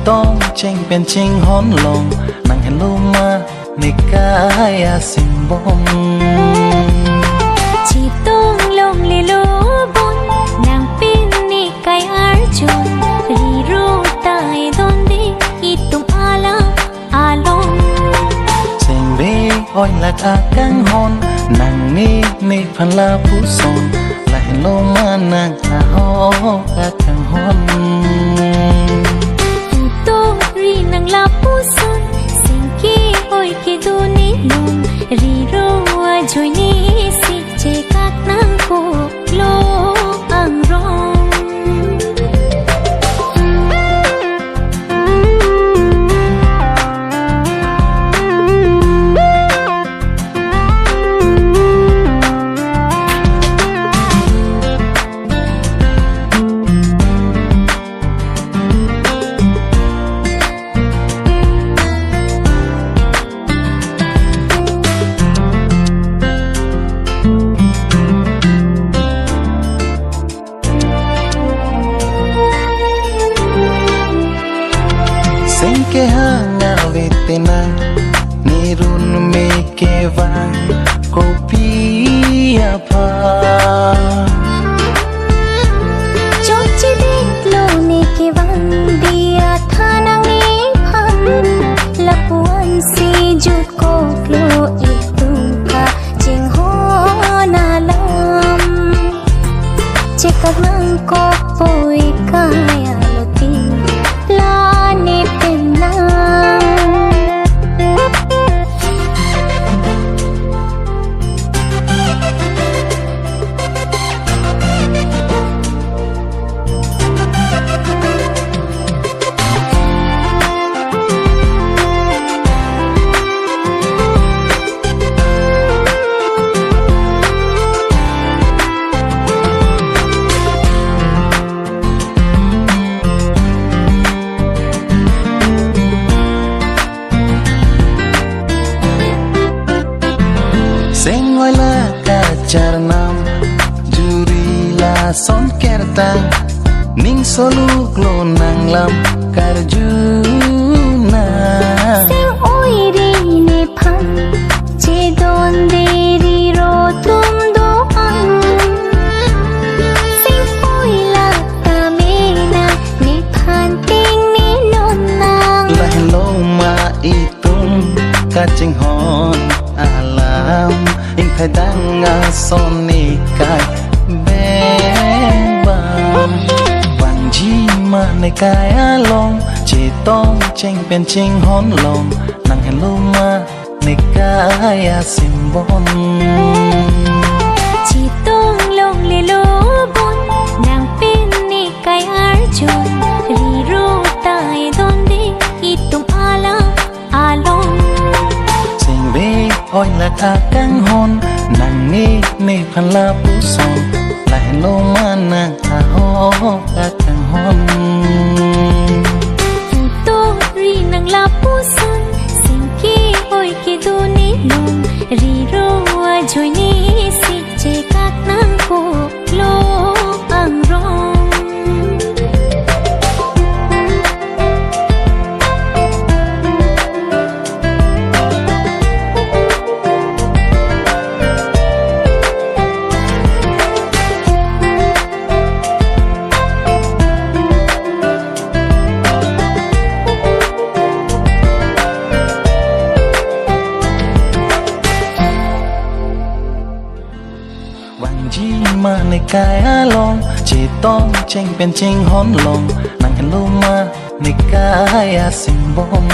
ต้องเจงเป็นจริงฮ้อนลงนั่งเห็นลูมาในกายสิมบมจีต้องลงเลโลบนนางเป็นนิกายอาร์จุนรีรู้ตายดนดีอีตุมอาลาอาลงเสียงเบอ้อยหลักอากังฮอนนั่งนี่ในพันลาผู้สนและเห็นลูมานั่งอาฮอกอากังฮอนอูโตรีนังลาผู้สนเสียงกี้อ้อยกีดูนี่ลงรีรู้ว่าจุยนี่สิเจกักนังโคโลอังรองke hanga vetena nirun me ke van kopia pa chochi deklo ne ke van dia thanang ni phan lapuan si jut ko klo itu ka jing ho na lam chekak nang ko poi kaya loti la ne Sengoi la kacar nam juri la son kertang ning soluk lo nang lam karjuna seng oi ri ne phan che don de ri ro tum do ang seng oi la ta me na ne phan ting ni non nang la hello ma itum kaching hon alam ing khai dang a son ni kai bang vang ji maในกายอาลงจีต้องเจงเป็นจริงฮ้อนลงนั่งเห็นลูมาในกายสิมบนจีต้องลงเลโลบนนางเป็นนิกายอาร์จุนรีรู้ตายดนดีอีตุมอาลาอาลงเสียงเบอ้อยหลักอากังฮอนนั่งนี่ในพันลาผู้สนและเห็นลูมานั่งอาฮอกอากังฮอนอูโตรีนังลาผู้สนเสียงกี้อ้อยกีดูนี่ลงรีรู้ว่าจุยนี่สิเจกักนังโคโลอังรองจีมาในกายอาลงจีต้องเจงเป็นจริงฮ้อนลงนั่งเห็นลูมาในกายสิมบม